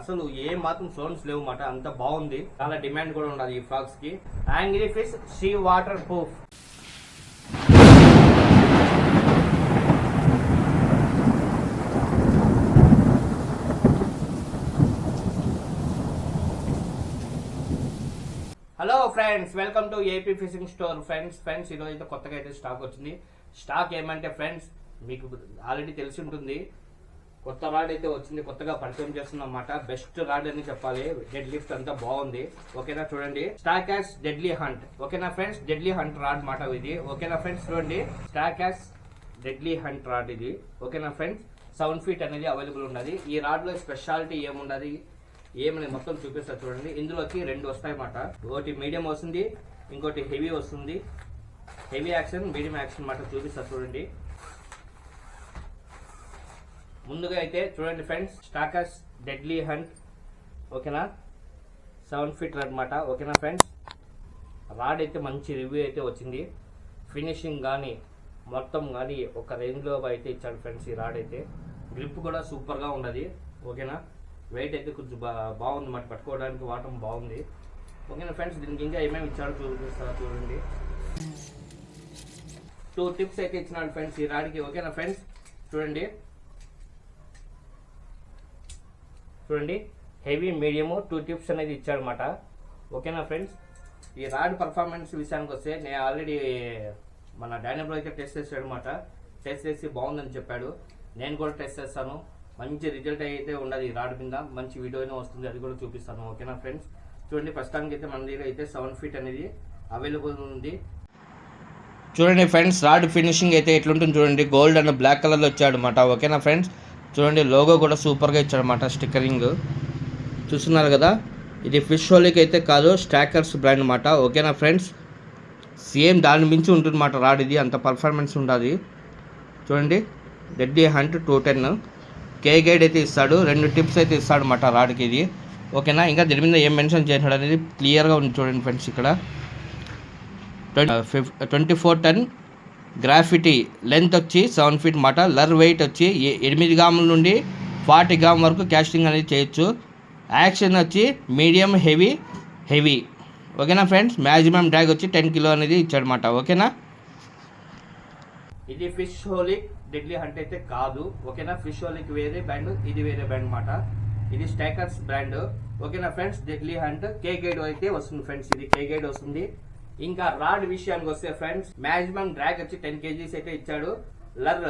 అసలు ఏ మాత్రం సౌండ్స్ లేవు మాట, అంత బాగుంది. చాలా డిమాండ్ కూడా ఉండదు ఈ ఫ్రాక్స్ కి. Angry fish sea water proof. Hello friends, welcome to AP fishing store. Friends ఈరోజు అయితే కొత్తగా అయితే స్టాక్ వచ్చింది. స్టాక్ ఏమంటే ఫ్రెండ్స్ మీకు ఆల్రెడీ తెలిసి ఉంటుంది, కొత్త రాడ్ అయితే వచ్చింది, కొత్తగా పరిచయం చేస్తున్న అన్నమాట. బెస్ట్ రాడ్ అని చెప్పాలి, డెడ్ లిఫ్ట్ అంతా బాగుంది. ఓకేనా చూడండి, స్టాకాస్ డెడ్లీ హంట్. ఓకేనా ఫ్రెండ్స్, డెడ్లీ హంట్ రాడ్ మాట ఇది. ఓకేనా ఫ్రెండ్స్ చూడండి, స్టాకాస్ డెడ్లీ హంట్ రాడ్ ఇది. ఓకేనా ఫ్రెండ్స్, 7 feet అనేది అవైలబుల్ ఉన్నది. ఈ రాడ్ లో స్పెషాలిటీ ఏమున్నది ఏమని మొత్తం చూపిస్తా చూడండి. ఇందులోకి 2 వస్తాయి అన్నమాట. ఒకటి మీడియం వస్తుంది, ఇంకోటి హెవీ వస్తుంది. హెవీ యాక్షన్, మీడియం యాక్షన్ మాట చూపిస్తా చూడండి. ముందుగా అయితే చూడండి ఫ్రెండ్స్, స్టాకాస్ డెడ్లీ హంట్. ఓకేనా, 7 feet రాడ్ మాట. ఓకేనా ఫ్రెండ్స్, రాడ్ అయితే మంచి రివ్యూ అయితే వచ్చింది. ఫినిషింగ్ కానీ మొత్తం కానీ ఒక రేంజ్లో అయితే ఇచ్చాడు ఫ్రెండ్స్. ఈ రాడ్ అయితే గ్రిప్ కూడా సూపర్గా ఉన్నది. ఓకేనా, వెయిట్ అయితే కొంచెం బాగుంది మాట, పట్టుకోవడానికి వాటం బాగుంది. ఓకేనా ఫ్రెండ్స్, దీనికి ఇంకా ఏమేమి ఇచ్చాడో చూపిస్తా చూడండి. 2 టిప్స్ అయితే ఇచ్చినాడు ఫ్రెండ్స్ ఈ రాడ్కి. ఓకేనా ఫ్రెండ్స్ చూడండి, హెవీ మీడియము 2 టిప్స్ అనేది ఇచ్చాడనమాట. ఓకేనా ఫ్రెండ్స్, ఈ రాడ్ పర్ఫార్మెన్స్ విషయానికి వస్తే నేను ఆల్రెడీ మన డైనబ్లో అయితే టెస్ట్ చేసాడు అనమాట. టెస్ట్ చేసి బాగుందని చెప్పాడు. నేను కూడా టెస్ట్ చేస్తాను, మంచి రిజల్ట్ అయితే ఉండదు. ఈ రాడ్ మీద మంచి వీడియో అయినా వస్తుంది, అది కూడా చూపిస్తాను. ఓకేనా ఫ్రెండ్స్ చూడండి, ప్రస్తుతానికి అయితే మన దగ్గర అయితే 7 feet అనేది అవైలబుల్ ఉంది. చూడండి ఫ్రెండ్స్, రాడ్ ఫినిషింగ్ అయితే ఎట్లుంటుంది చూడండి. గోల్డ్ అండ్ బ్లాక్ కలర్లో వచ్చాడు అనమాట. ఓకేనా ఫ్రెండ్స్ చూడండి, లోగో కూడా సూపర్గా ఇచ్చాడనమాట, స్టిక్కరింగ్ చూస్తున్నారు కదా. ఇది ఫిష్ హోలీకి అయితే కాదు, స్టాకర్స్ బ్రాండ్ అనమాట. ఓకేనా ఫ్రెండ్స్, సేమ్ దాని మించి ఉంటుంది అన్నమాట రాడ్. ఇది అంత పర్ఫార్మెన్స్ ఉంటుంది చూడండి. డెడ్లీ హంట్ 210 కే గైడ్ అయితే ఇస్తాడు. 2 టిప్స్ అయితే ఇస్తాడు అన్నమాట రాడ్కి ఇది. ఓకేనా, ఇంకా దీని మీద ఏం మెన్షన్ చేశాడు అనేది క్లియర్గా ఉంది చూడండి ఫ్రెండ్స్. ఇక్కడ 24 ton గ్రాఫిటీ, లెంత్ వచ్చి 7 feet మాట. లర్ వెయిట్ వచ్చి 8 grams నుండి 40 grams వరకు క్యాస్టింగ్ అనేది చేయొచ్చు. యాక్షన్ వచ్చి మీడియం హెవీ. ఓకేనా ఫ్రెండ్స్, మ్యాక్సిమం డ్రాగ్ వచ్చి 10 kg అనేది ఇచ్చాడనమాట. ఓకేనా, ఇది ఫిష్ హోలిక్ డెడ్లీ హంట్ అయితే కాదు. ఓకేనా, ఫిష్ హోలిక్ వేరే బ్రాండ్, ఇది వేరే బ్రాండ్ అనమాట. ఇది స్టాకర్స్ బ్రాండ్. ఓకేనా ఫ్రెండ్స్, డెడ్లీ హంట్ కే గైడ్ అయితే వస్తుంది ఫ్రెండ్స్. ఇది కే గైడ్ వస్తుంది. ఇంకా రాడ్ విషయానికి వస్తే ఫ్రెండ్స్, మాక్సిమం డ్రాగ్ వచ్చి 10 kgs అయితే ఇచ్చాడు. లర్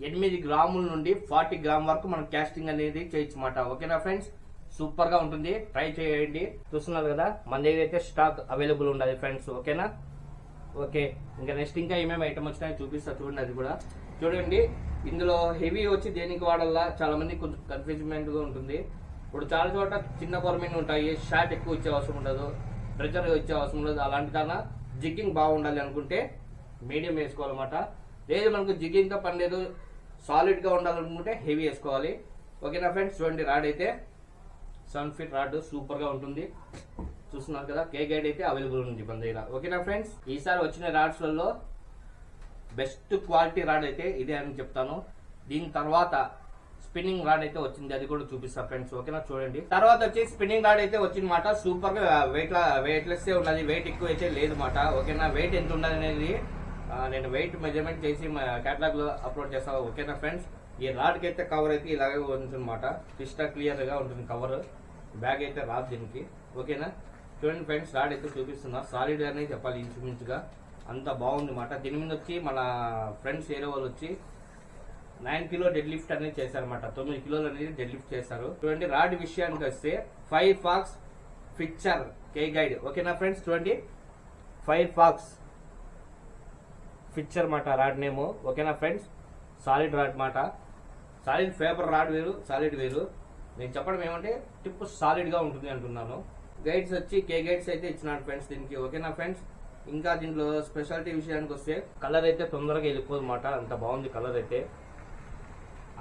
8 grams నుండి 40 grams వరకు మనం క్యాస్టింగ్ అనేది చేయొచ్చు అన్నమాట. ఓకేనా ఫ్రెండ్స్, సూపర్ గా ఉంటుంది, ట్రై చేయండి. చూస్తున్నారు కదా, మన దగ్గర అయితే స్టాక్ అవైలబుల్ ఉండదు ఫ్రెండ్స్. ఓకేనా, ఓకే. ఇంకా నెక్స్ట్ ఇంకా ఏమేమి ఐటమ్ వచ్చినాయో చూపిస్తా చూడండి. అది కూడా చూడండి. ఇందులో హెవీ వచ్చి దేనికి వాడాలా చాలా మంది కొంచెం కన్ఫ్యూజ్మెంట్ గా ఉంటుంది. ఇప్పుడు చాలా చోట చిన్న కొరమీన్ ఉంటాయి, షార్ట్ ఎక్కువ ఇచ్చే అవసరం ఉండదు, ప్రెషర్ ఇచ్చే అవసరం ఉండదు. అలాంటి కన్నా జిగ్గింగ్ బాగుండాలి అనుకుంటే మీడియం వేసుకోవాలన్నమాట. లేదు మనకు జిగ్గింగ్ తో పని లేదు, సాలిడ్ గా ఉండాలనుకుంటే హెవీ వేసుకోవాలి. ఓకేనా ఫ్రెండ్స్, చూడండి రాడ్ అయితే 7 feet రాడ్ సూపర్ గా ఉంటుంది. చూస్తున్నారు కదా, కే గైడ్ అయితే అవైలబుల్ ఉంది మన దగ్గర. ఓకేనా ఫ్రెండ్స్, ఈసారి వచ్చిన రాడ్స్ లలో బెస్ట్ క్వాలిటీ రాడ్ అయితే ఇదే అని చెప్తాను. దీని తర్వాత స్పిన్నింగ్ రాడ్ అయితే వచ్చింది, అది కూడా చూపిస్తా ఫ్రెండ్స్. ఓకేనా చూడండి, తర్వాత వచ్చి స్పిన్నింగ్ రాడ్ అయితే వచ్చింది మాట. సూపర్ గా వెయిట్లెస్ ఉన్నది, వెయిట్ ఎక్కువ అయితే లేదు మాట. ఓకేనా, వెయిట్ ఎంత ఉన్నది అనేది నేను వెయిట్ మెజర్మెంట్ చేసి కేటలాగ్ లో అప్లోడ్ చేస్తాను. ఓకేనా ఫ్రెండ్స్, ఈ రాడ్ కి అయితే కవర్ అయితే ఇలాగే ఉంటుంది అనమాట. క్రిస్టల్ క్లియర్ గా ఉంటుంది కవర్. బ్యాగ్ అయితే రాదు దీనికి. ఓకేనా చూడండి ఫ్రెండ్స్, రాడ్ అయితే చూపిస్తున్నా. సాలిడ్ గానే చెప్పాలి, ఇంచుమించుగా అంత బాగుంది మాట. దీని మీద వచ్చి మన ఫ్రెండ్స్ ఏరే వాళ్ళు వచ్చి 9 kg డెడ్ లిఫ్ట్ అనేది చేశారనమాట. 9 kg అనేది డెడ్ లిఫ్ట్ చేశారు. చూడండి, రాడ్ విషయానికి వస్తే 5 fox ఫిక్చర్ కే గైడ్. ఓకేనా ఫ్రెండ్స్ చూడండి, 5 fox ఫిక్చర్ మాట రాడ్ నేము. ఓకేనా ఫ్రెండ్స్, సాలిడ్ రాడ్ మాట. సాలిడ్ ఫేబర్ రాడ్ వేరు, సాలిడ్ వేరు. నేను చెప్పడం ఏమంటే టిప్ సాలిడ్ గా ఉంటుంది అంటున్నాను. గైడ్స్ వచ్చి కే గైడ్స్ అయితే ఇచ్చినాడు ఫ్రెండ్స్ దీనికి. ఓకేనా ఫ్రెండ్స్, ఇంకా దీంట్లో స్పెషాలిటీ విషయానికి వస్తే కలర్ అయితే తొందరగా వెళ్ళిపోదు మాట, అంత బాగుంది కలర్ అయితే.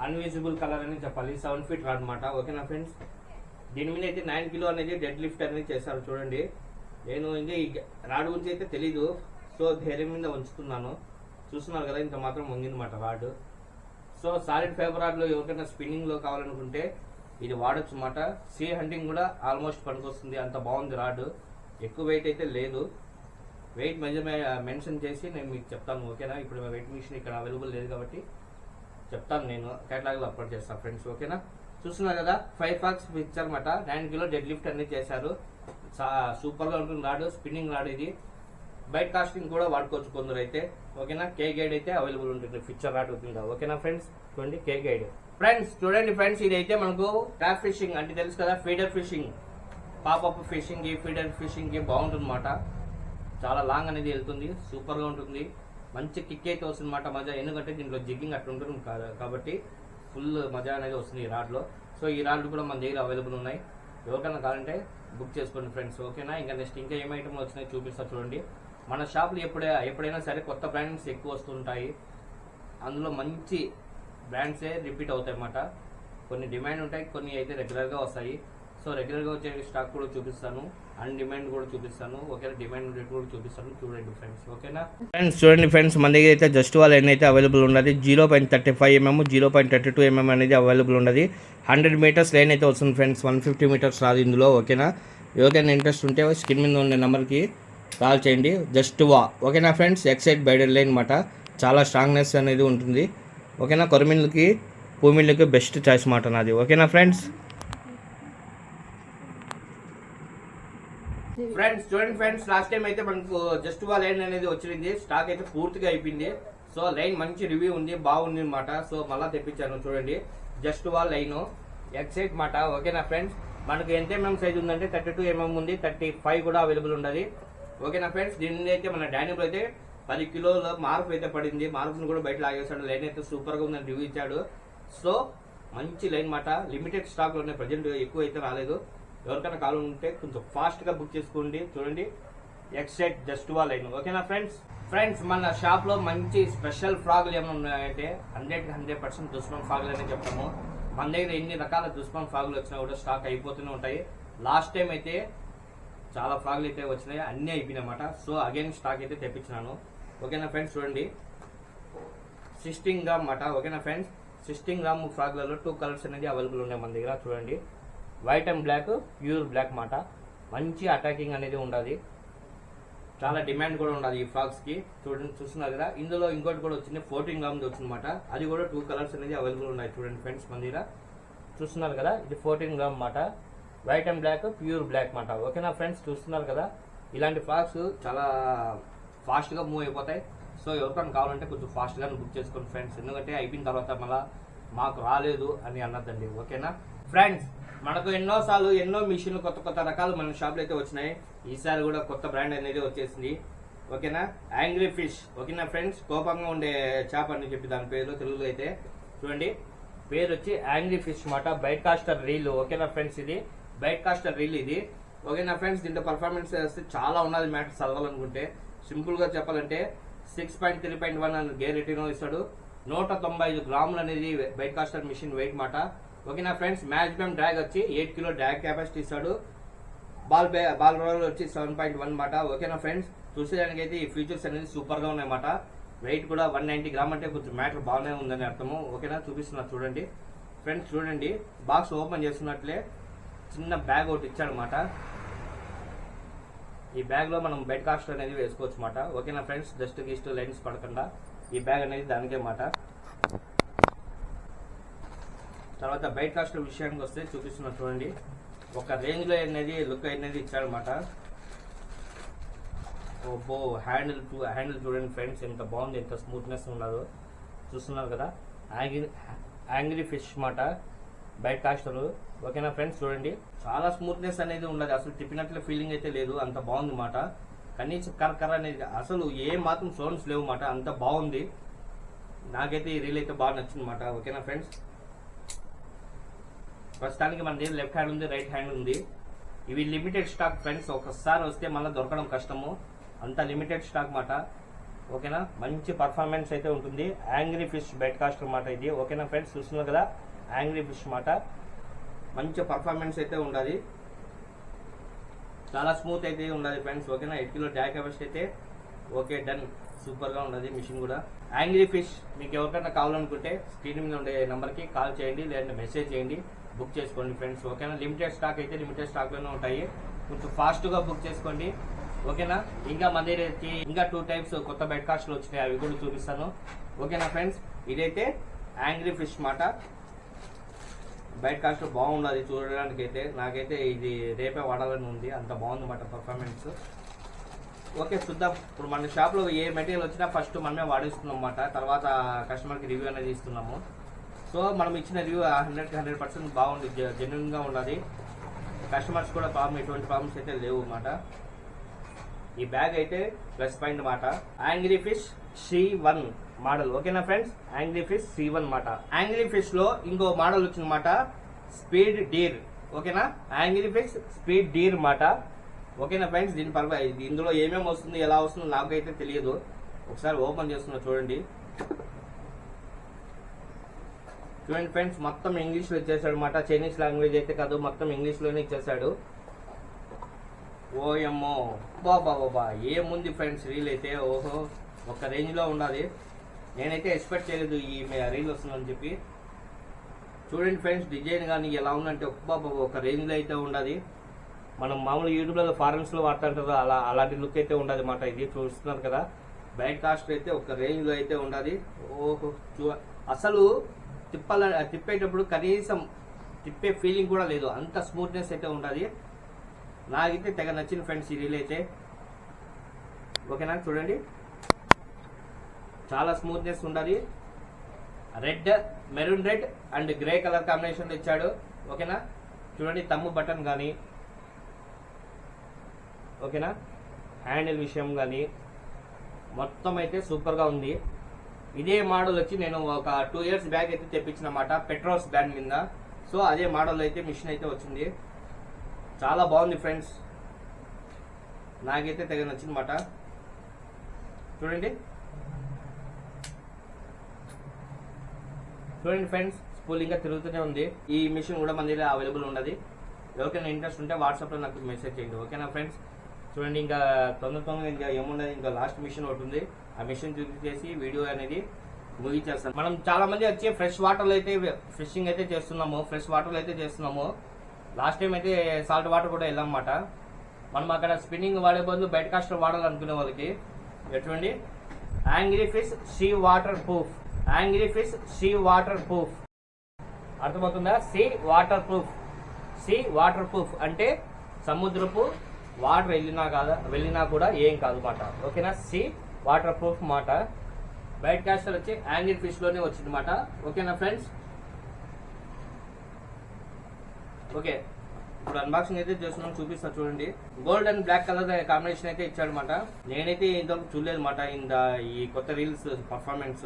అన్విజిబుల్ కలర్ అని చెప్పాలి. 7 feet రాడ్ మాట. ఓకేనా ఫ్రెండ్స్, దీని మీద అయితే 9 kg అనేది డెడ్ లిఫ్ట్ అనేది చేశారు చూడండి. నేను ఇది రాడ్ గురించి అయితే తెలీదు, సో ధైర్యం మీద ఉంచుతున్నాను. చూస్తున్నారు కదా, ఇంత మాత్రం వంగింది మాట rod. So solid fibre rod లో ఎవరికైనా స్పిన్నింగ్ లో కావాలనుకుంటే ఇది వాడొచ్చు అన్నమాట. సీ హంటింగ్ కూడా ఆల్మోస్ట్ పనికొస్తుంది, అంత బాగుంది రాడ్. ఎక్కువ వెయిట్ అయితే లేదు. వెయిట్ మెన్షన్ చేసి నేను మీకు చెప్తాను ఓకేనా. ఇప్పుడు వెయిట్ మిషన్ ఇక్కడ అవైలబుల్ లేదు కాబట్టి చెప్తాను, నేను కేటలాగ్లో అప్లోడ్ చేస్తాను ఫ్రెండ్స్ ఓకేనా. చూస్తున్నారు కదా 5 ఫాక్స్ పిక్చర్ అనమాట. 9 కిలో డెడ్ లిఫ్ట్ అనేది చేశారు. సూపర్గా ఉంటుంది రాడ్, స్పిన్నింగ్ రాడ్ ఇది. బైట్ కాస్టింగ్ కూడా వాడుకోవచ్చు కొందరు అయితే ఓకేనా. కే గైడ్ అయితే అవైలబుల్ ఉంటుంది, పిక్చర్ రాడ్ ఉంటుంది ఓకేనా ఫ్రెండ్స్. చూడండి కే గైడ్ ఫ్రెండ్స్. చూడండి ఫ్రెండ్స్, ఇది అయితే మనకు ట్రాప్ ఫిషింగ్ అంటే తెలుసు కదా, ఫీడర్ ఫిషింగ్, పాపప్ ఫిషింగ్ కి ఫీడర్ ఫిషింగ్ కి బాగుంటుంది అనమాట. చాలా లాంగ్ అనేది వెళ్తుంది, సూపర్ గా ఉంటుంది, మంచి కిక్ అయితే వస్తుంది అనమాట మజా. ఎందుకంటే దీంట్లో జిగ్గింగ్ అట్లా ఉంటుంది కాబట్టి ఫుల్ మజా అనేది వస్తుంది ఈ రాడ్లో. సో ఈ రాడ్లు కూడా మన దగ్గర అవైలబుల్ ఉన్నాయి, ఎవరికైనా కావాలంటే బుక్ చేసుకోండి ఫ్రెండ్స్ ఓకేనా. ఇంకా నెక్స్ట్ ఇంకా ఏం ఐటమ్లు వచ్చినాయి చూపిస్తా చూడండి. మన షాప్లో ఎప్పుడైనా సరే కొత్త బ్రాండ్స్ ఎక్కువ వస్తుంటాయి, అందులో మంచి బ్రాండ్సే రిపీట్ అవుతాయి అన్నమాట. కొన్ని డిమాండ్ ఉంటాయి, కొన్ని అయితే రెగ్యులర్గా వస్తాయి. సో రెగ్యులర్గా వచ్చే స్టాక్ కూడా చూపిస్తాను, అన్ డిమాండ్ కూడా చూపిస్తాను ఓకేనా. డిమాండ్ రేట్ కూడా చూపిస్తాను, చూడండి ఫ్రెండ్స్ ఓకేనా. ఫ్రెండ్స్ చూడండి ఫ్రెండ్స్, మన దగ్గర అయితే జస్ట్ వాల్ లైన్ అయితే అవైలబుల్ ఉన్నది. 0.35 mm 0.32 mm అనేది అవైలబుల్ ఉన్నది. 100 మీటర్స్ లైన్ అయితే వస్తుంది ఫ్రెండ్స్, 150 మీటర్స్ రాదు ఇందులో ఓకేనా. ఎవరికైనా ఇంట్రెస్ట్ ఉంటే స్క్రీన్ మీద ఉండే నెంబర్కి కాల్ చేయండి. జస్ట్ వా ఓకేనా ఫ్రెండ్స్. ఎక్సైడ్ బైడర్ లైన్ అనమాట, చాలా స్ట్రాంగ్నెస్ అనేది ఉంటుంది ఓకేనా. కొరమిన్లకి పూమిళ్ళకి బెస్ట్ చాయిస్ మాట నాది ఓకేనా ఫ్రెండ్స్. ఫ్రెండ్స్ చూడండి ఫ్రెండ్స్, లాస్ట్ టైం అయితే మనకు జస్ట్ వా లైన్ అనేది వచ్చింది, స్టాక్ అయితే పూర్తిగా అయిపోయింది. సో లైన్ మంచి రివ్యూ ఉంది, బాగుంది అనమాట. సో మళ్ళీ తెప్పించాను చూడండి, జస్ట్ వా లైన్ ఎక్సైట్ మాట ఓకేనా ఫ్రెండ్స్. మనకు ఎంత ఎంఎం సైజ్ ఉందంటే 32 mm ఉంది, 35 కూడా అవైలబుల్ ఉన్నది ఓకేనా ఫ్రెండ్స్. దీని అయితే మన డానిబుల్ అయితే 10 కిలోల మార్పు అయితే పడింది, మార్పును కూడా బయట లాగేశాడు. లైన్ అయితే సూపర్ గా ఉందని రివ్యూ ఇచ్చాడు. సో మంచి లైన్ మాట, లిమిటెడ్ స్టాక్ లోనే, ప్రజెంట్ ఎక్కువ అయితే రాలేదు. ఎవరికైనా కాల్ ఉంటే కొంచెం ఫాస్ట్ గా బుక్ చేసుకోండి. చూడండి ఎక్సైట్ జస్ట్ వా లైన్ ఓకేనా ఫ్రెండ్స్. ఫ్రెండ్స్ మన షాప్ లో మంచి స్పెషల్ ఫ్రాగులు ఏమైనా ఉన్నాయంటే 100% దుస్మాన్ ఫ్రాగులు అనే చెప్తాము. మన దగ్గర ఎన్ని రకాల దుస్మాన్ ఫ్రాగులు వచ్చినా కూడా స్టాక్ అయిపోతూనే ఉంటాయి. లాస్ట్ టైం అయితే చాలా ఫ్రాగులు అయితే వచ్చినాయి, అన్నీ అయిపోయినాయన్నమాట. సో అగైన్ స్టాక్ అయితే తెప్పించినాను ఓకేనా ఫ్రెండ్స్. చూడండి 16 గ్రామ్ మాట ఓకేనా ఫ్రెండ్స్. 16 గ్రామ్ ఫ్రాగ్లలో 2 కలర్స్ అనేది అవైలబుల్ ఉన్నాయి మన దగ్గర. చూడండి white and black, pure black మాట, మంచి అటాకింగ్ అనేది ఉండాలి, చాలా డిమాండ్ కూడా ఉండాలి ఈ ఫ్రాగ్స్ కి. చూడండి చూస్తున్నారు కదా, ఇందులో ఇంకోటి కూడా వచ్చింది 14 గ్రామ్ వచ్చిందన్నమాట. అది కూడా 2 కలర్స్ అనేది అవైలబుల్ ఉన్నాయి చూడండి ఫ్రెండ్స్ మన దగ్గర. చూస్తున్నారు కదా, ఇది 14 గ్రామ్ మాట, white and black, pure black మాట ఓకేనా ఫ్రెండ్స్. చూస్తున్నారు కదా, ఇలాంటి ఫ్రాగ్స్ చాలా ఫాస్ట్ గా మూవ్ అయిపోతాయి. సో ఎవరికైనా కావాలంటే కొంచెం ఫాస్ట్ గా బుక్ చేసుకోండి ఫ్రెండ్స్, ఎందుకంటే అయిపోయిన తర్వాత మళ్ళీ మాకు రాలేదు అని అన్నదండి ఓకేనా ఫ్రెండ్స్. మనకు ఎన్నోసార్లు ఎన్నో మిషన్లు కొత్త రకాలు మన షాప్ లో అయితే వచ్చినాయి. ఈసారి కూడా కొత్త బ్రాండ్ అనేది వచ్చేసింది ఓకేనా. యాంగ్రీ ఫిష్ ఓకేనా ఫ్రెండ్స్, కోపంగా ఉండే చేప అని చెప్పి దాని పేరు తెలుగులో అయితే. చూడండి పేరు వచ్చి యాంగ్రీ ఫిష్ మాట, బైట్ కాస్టర్ రీల్ ఓకేనా ఫ్రెండ్స్. ఇది బైట్ కాస్టర్ రీల్ ఇది ఓకేనా ఫ్రెండ్స్. దీంట్లో పర్ఫార్మెన్స్ చాలా ఉన్నది మ్యాటర్ చదవాలనుకుంటే. సింపుల్ గా చెప్పాలంటే 6.3.1 అని గేర్ రేటింగ్ ఇస్తాడు. 195 గ్రాములు అనేది బైట్ కాస్టర్ మిషన్ వెయిట్ మాట ఓకేనా ఫ్రెండ్స్. మ్యాక్సిమం డ్రాగ్ వచ్చి 8 కిలో డ్రాగ్ కెపాసిటీ ఇస్తాడు. బాల్ రోల్ వచ్చి 7.1 మాట ఓకేనా ఫ్రెండ్స్. చూసేదానికి అయితే ఈ ఫీచర్స్ అనేది సూపర్ గా ఉన్నాయన్నమాట. వెయిట్ కూడా 190 గ్రామ్ అంటే కొంచెం మ్యాటర్ బాగానే ఉందని అర్థము ఓకేనా. చూపిస్తున్నా చూడండి ఫ్రెండ్స్. చూడండి బాక్స్ ఓపెన్ చేస్తున్నట్లే చిన్న బ్యాగ్ ఒకటి ఇచ్చాడనమాట. ఈ బ్యాగ్ లో మనం బెడ్ కాస్ట్ అనేది వేసుకోవచ్చు మాట ఓకేనా ఫ్రెండ్స్. జస్ట్ గిస్ట్ లైన్స్ పడకుండా ఈ బ్యాగ్ అనేది దానికే మాట. తర్వాత బైట్ కాస్ట్ విషయానికి వస్తే చూపిస్తున్నా చూడండి, ఒక రేంజ్ లో అనేది లుక్ అనేది ఇచ్చాడనమాట. ఓ హ్యాండిల్ చూడండి ఫ్రెండ్స్, ఎంత బాగుంది, ఎంత స్మూత్నెస్ ఉన్నదో చూస్తున్నారు కదా. యాంగ్రీ ఫిష్ మాట బైట్ కాస్టర్ ఓకేనా ఫ్రెండ్స్. చూడండి చాలా స్మూత్నెస్ అనేది ఉండదు, అసలు తిప్పినట్ల ఫీలింగ్ అయితే లేదు, అంత బాగుంది మాట. కనీసం కర్ర అనేది అసలు ఏ మాత్రం సౌండ్స్ లేవు మాట, అంత బాగుంది. నాకైతే ఈ రీల్ అయితే బాగా నచ్చింది మాట ఓకేనా ఫ్రెండ్స్. ప్రస్తుతానికి మన దగ్గర లెఫ్ట్ హ్యాండ్ ఉంది, రైట్ హ్యాండ్ ఉంది. ఇవి లిమిటెడ్ స్టాక్ ఫ్రెండ్స్, ఒకసారి వస్తే మళ్ళీ దొరకడం కష్టము, అంత లిమిటెడ్ స్టాక్ మాట ఓకేనా. మంచి పర్ఫార్మెన్స్ అయితే ఉంటుంది. యాంగ్రీ ఫిష్ బైట్ కాస్టర్ మాట ఇది ఓకేనా ఫ్రెండ్స్. చూస్తున్నారు కదా యాంగ్రీ ఫిష్ మాట, మంచి పర్ఫార్మెన్స్ అయితే ఉండాలి, చాలా స్మూత్ అయితే ఉండాలి ఫ్రెండ్స్ ఓకేనా. 8 కిలో డ్యాక్ కెపాసిటీ అయితే ఓకే డన్, సూపర్ గా ఉన్నది మిషన్ కూడా. యాంగ్రీ ఫిష్ మీకు ఎవరికైనా కావాలనుకుంటే స్క్రీన్ మీద ఉండే నెంబర్ కి కాల్ చేయండి, లేదంటే మెసేజ్ చేయండి. బుక్ చేసుకోండి ఫ్రెండ్స్. ఓకేనా, లిమిటెడ్ స్టాక్ అయితే లిమిటెడ్ స్టాక్లోనే ఉంటాయి, కొంచెం ఫాస్ట్గా బుక్ చేసుకోండి. ఓకేనా, ఇంకా మన దగ్గర ఇంకా 2 టైప్స్ కొత్త బెడ్ కాస్ట్లు వచ్చినాయి, అవి కూడా చూపిస్తాను. ఓకేనా ఫ్రెండ్స్, ఇదైతే యాంగ్రీ ఫిష్ మాట. బెడ్ కాస్ట్ బాగుండదు చూడడానికి అయితే, నాకైతే ఇది రేపే వాడాలని ఉంది, అంత బాగుందన్నమాట పర్ఫార్మెన్స్. ఓకే చూద్దాం. ఇప్పుడు మన షాప్లో ఏ మెటీరియల్ వచ్చినా ఫస్ట్ మనమే వాడేస్తున్నాం అన్నమాట, తర్వాత కస్టమర్కి రివ్యూ అనేది ఇస్తున్నాము. సో మనం ఇచ్చిన రివ్యూ 100% బాగుంది, జెన్యున్గా ఉన్నది. కస్టమర్స్ కూడా ఎటువంటి ప్రాబ్లమ్స్ అయితే లేవు అన్నమాట. ఈ బ్యాగ్ అయితే ప్లస్ పాయింట్ మాట. Angry fish C1 model. ఓకేనా ఫ్రెండ్స్, యాంగ్రీ ఫిష్ C1 మాట. యాంగ్రీ ఫిష్ లో ఇంకో మోడల్ వచ్చిందన్నమాట, స్పీడ్ డీర్. ఓకేనా, యాంగ్రీ ఫిష్ స్పీడ్ డీర్ మాట. ఓకేనా ఫ్రెండ్స్, ఇందులో ఏమేమి వస్తుంది, ఎలా వస్తుందో నాకైతే తెలియదు. ఒకసారి ఓపెన్ చేస్తున్నా చూడండి. చూడండి ఫ్రెండ్స్, మొత్తం ఇంగ్లీష్లో ఇచ్చేసాడు అనమాట, చైనీస్ లాంగ్వేజ్ అయితే కాదు, మొత్తం ఇంగ్లీష్లోనే ఇచ్చేసాడు. ఓఎమ్మో బాబా ఏముంది ఫ్రెండ్స్, రీల్ అయితే ఓహో ఒక రేంజ్లో ఉండాలి. నేనైతే ఎక్స్పెక్ట్ చేయలేదు ఈ రీల్ వస్తుందని చెప్పి. చూడండి ఫ్రెండ్స్, డిజైన్ కానీ ఎలా ఉందంటే బాబా ఒక రేంజ్లో అయితే ఉండాలి. మనం మామూలు యూట్యూబ్లో ఫారెన్స్లో వాడుతుంటారు అలాంటి లుక్ అయితే ఉండదు అన్నమాట. ఇది చూస్తున్నారు కదా, బైక్ కాస్ట్ అయితే ఒక రేంజ్లో అయితే ఉండాలి. ఓహో అసలు తిప్పేటప్పుడు కనీసం తిప్పే ఫీలింగ్ కూడా లేదు, అంత స్మూత్నెస్ అయితే ఉండాలి. నాకైతే తెగ నచ్చింది ఫ్రెండ్స్ ఈ రీల్ అయితే. ఓకేనా, చూడండి చాలా స్మూత్నెస్ ఉండాలి. Red, maroon red and grey colour combination ఇచ్చాడు. ఓకేనా, చూడండి తమ్ము బటన్ కానీ, ఓకేనా హ్యాండిల్ విషయం కానీ మొత్తం అయితే సూపర్గా ఉంది. ఇదే మోడల్ వచ్చి నేను ఒక 2 years బ్యాక్ అయితే తెప్పించినమాట, పెట్రోస్ బ్రాండ్ మీద. సో అదే మోడల్ అయితే మిషన్ అయితే వచ్చింది, చాలా బాగుంది ఫ్రెండ్స్, నాకైతే తెగ నచ్చిందన్నమాట. చూడండి ఫ్రెండ్స్, స్పూల్ ఇంకా తిరుగుతూనే ఉంది. ఈ మిషన్ కూడా మన దగ్గర అవైలబుల్ ఉన్నది. ఎవరికైనా ఇంట్రెస్ట్ ఉంటే వాట్సాప్లో నాకు మెసేజ్ చేయండి. ఓకేనా ఫ్రెండ్స్, చూడండి ఇంకా తొందరగా ఇంకా ఏమున్నది, ఇంకా లాస్ట్ మిషన్ ఒకటి ఉంది, ఆ మిషన్ చూపించేసి వీడియో అనేది ముగించేస్తాను. మనం చాలా మంది వచ్చి ఫ్రెష్ వాటర్లో అయితే ఫిషింగ్ అయితే చేస్తున్నాము, ఫ్రెష్ వాటర్లో అయితే చేస్తున్నాము. లాస్ట్ టైం అయితే సాల్ట్ వాటర్ కూడా వెళ్ళామన్నమాట. మనం అక్కడ స్పిన్నింగ్ వాడే బదులు బెడ్ కాస్టర్ వాడాలనుకునే వాళ్ళకి చూడండి, angry fish sea water proof. Angry fish sea water proof అర్థమవుతుందా? Sea water proof. Sea water proof అంటే సముద్రపు వాటర్ వెళ్ళినా కూడా ఏం కాదు మాట. ఓకేనా, సీ వాటర్ ప్రూఫ్ మాట. బైట్ కాస్టర్ వచ్చి యాంగ్రీ ఫిష్ లోనే వచ్చింది మాట. ఓకేనా ఫ్రెండ్స్, ఓకే ఇప్పుడు అన్బాక్సింగ్ అయితే చేస్తున్నాను, చూపిస్తాను చూడండి. Gold and black colour combination అయితే ఇచ్చాడు అనమాట. నేనైతే ఇంతవరకు చూడలేదు అనమాట ఈ కొత్త రీల్స్ పర్ఫార్మెన్స్.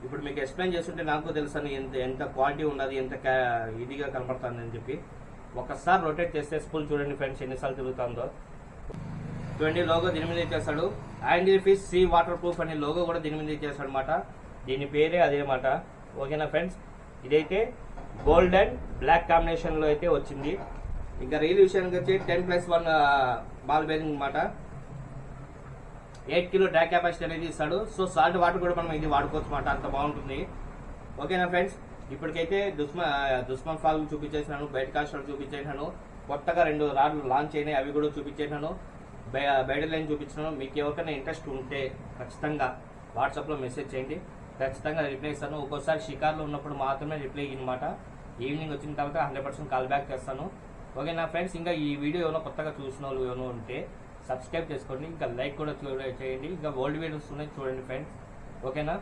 ఇప్పుడు మీకు ఎక్స్ప్లెయిన్ చేస్తుంటే నాకు తెలుసు ఎంత క్వాలిటీ ఉన్నది, ఎంత ఇదిగా కనపడుతుంది అని చెప్పి. ఒకసారి రొటేట్ చేస్తే స్పూల్ చూడండి ఫ్రెండ్స్ ఎన్నిసార్లు తిరుగుతుందో. చూడండి లోగో దీని మీద ఇచ్చేస్తాడు, Angry fish sea water proof అనే లోగో కూడా దీని మీద ఇచ్చేస్తాడు అనమాట. దీని పేరే అదే మాట. ఓకేనా ఫ్రెండ్స్, ఇదైతే గోల్డ్ అండ్ బ్లాక్ కాంబినేషన్ లో అయితే వచ్చింది. ఇంకా రీల్ విషయానికి వచ్చి 10+1 బాల్ బేరింగ్ అనమాట. 8 kg డ్రాగ్ కెపాసిటీ అనేది ఇస్తాడు. సో సాల్ట్ వాటర్ కూడా మనం ఇది వాడుకోవచ్చు అనమాట, అంత బాగుంటుంది. ఓకేనా ఫ్రెండ్స్, ఇప్పటికైతే దుస్మాన్ ఫాల్ చూపించేసినాను, బయట కాస్టర్ చూపించేసినాను, కొత్తగా 2 రాడ్లు లాంచ్ అయినాయి అవి కూడా చూపించేసినాను, బయట లైన్ చూపించినాను. మీకు ఎవరికైనా ఇంట్రెస్ట్ ఉంటే ఖచ్చితంగా వాట్సాప్లో మెసేజ్ చేయండి, ఖచ్చితంగా రిప్లై ఇస్తాను. ఒక్కోసారి షికార్లో ఉన్నప్పుడు మాత్రమే రిప్లై ఇన్నమాట. ఈవినింగ్ వచ్చిన తర్వాత 100% కాల్ బ్యాక్ చేస్తాను. ఓకేనా ఫ్రెండ్స్, ఇంకా ఈ వీడియో ఏమైనా కొత్తగా చూసిన వాళ్ళు ఏమైనా ఉంటే సబ్స్క్రైబ్ చేసుకోండి, ఇంకా లైక్ కూడా చేయండి. ఇంకా ఓల్డ్ వీడియోస్ ఉన్నాయి చూడండి ఫ్రెండ్స్. ఓకేనా.